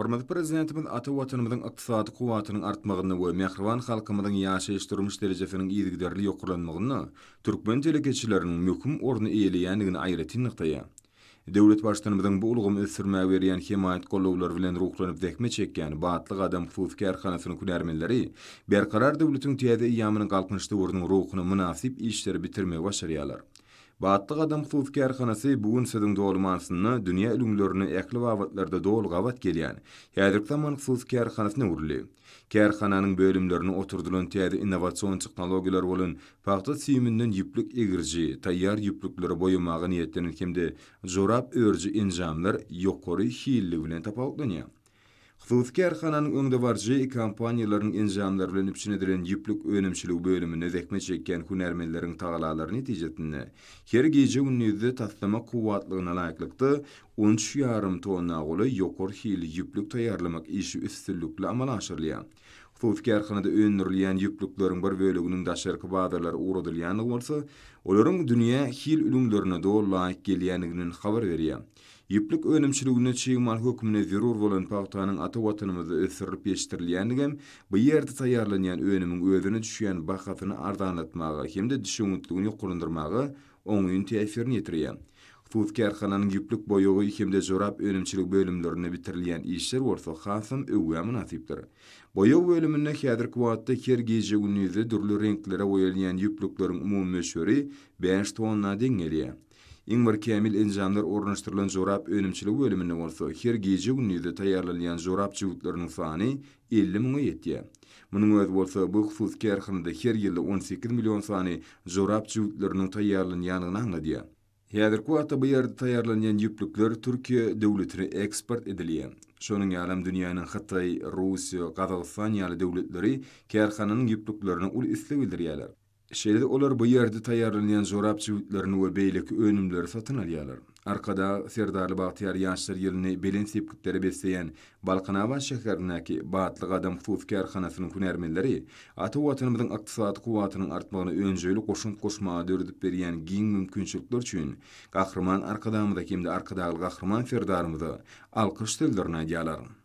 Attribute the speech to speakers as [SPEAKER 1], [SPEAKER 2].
[SPEAKER 1] Hormatly prezidentimiz ata watanymyzyň ykdysady kuwatynyň artmagyny we mehriban halkymyzyň ýaşaýyş durmuş derejesiniň ýygyderli ýokurlanmagyny türkmen telekeçileriniň möhüm orny eýleýändigini aýratyn nyktaýa. Döwlet başçylygymyzyň bu ulgamy ösürmäge berýän himayet gollawlary bilen ruhlanyp däkme çekýän batlyk adam hususy karhanasynyň kunärmenleri berkarar döwletiň täze ýamynyň galkynçly urdunyň ruhuny münasip işleri bitirmege başarýarlar. Batlyk adam hususy karhanasy bugun siziň dolmasyny dünýä ülümlerini äkli wagtlarda dolgabat gelýän. Häzirki zaman hususy karhanasyny urly. Karhananyň bölümlerini oturdulan täze innowasion tehnologiýalar bolan paxta siyiminden ýüplük egirji, taýýar ýüplüklere boýamagy niýetlenen kimde zorap örji injamlar ýokary hilli bilen tapawlanýar. Hususy karhananyň öňde barjy kompaniýalaryň injamlary bilen ipçin edilen ýüplük önümçiligi bölümine dekme çekýän hunärmenleriň tagalary netijesinde her gece ünlüde taslama kuwatlygyna laýyklykda 13,5 tonna goly ýokary hilli ýüplük taýýarlamak işi üstünlükle amala aşyrylýar. Hususy karhanada öňürilýän ýüplükleriň bir böleginiň daşarky bazarlara uğradylýany bolsa, olaryň dünýä hil ülümlerine dol laýyk gelýändigini habar berýär. Ýüplük önümçiligine çygyman hökmüne zerur bolan paxtanyň ata watanymyzda ösürip ýeşdirilýändigem bu ýerde taýýarlanýan önümiň özüne düşýän bahasyny arzanlatmagy hemde düşünýetligini ýokurlandyrmagy oňyň täsirini ýetirýär. Hususy karhananyň ýüplük boýagy hemde zorap önümçilik bölümlerine bitirilýän işler bolsa hasam öwä münasipdir. Boýag bölümine häzirki wagtda her gece gündüzi durly renklere boýalýan ýüplükleriň umumy möşeri 5 tonna deňelýär. Iňmir kämil enjamlar ornaşdyrylan zorap önümçilik bölümine bolsa her gece gündüzi taýýarlanýan zorap jüwütleriniň sany 50 000 ýetýär. Munyň özü bolsa bu hususy karhanada her ýylda 18 million sany zorap jüwütleriniň taýýarlanýanyny anladýar. Häzirki wagtda bu ýerde taýýarlanýan ýüplükler Türkiýe döwletine eksport edilýär. Şonuň ýalam dünýäniň Hytaý, Russiýa, Gazagystan ýaly döwletleri karhananyň ýüplüklerine ul isleg bildirýärler. Şeýle olar bu ýerde taýýarlanýan zorap jüwütlerini we beýleki önümleri satyn alýarlar. Arkada Serdarly Bagtyar ýaşlar ýylyny belen sepkitlere besleýän Balkanawa şäherindäki batlyk adam hususy karhanasynyň hunärmenleri ata watanymyzyň ykdysady kuwatynyň artmagyna öňjeli goşun goşmagy döredip berýän giň mümkinçilikler üçin gahrman arkadamyzda kimde arkadagy gahrman Serdarymyza alkyş dillerini aýdýarlar.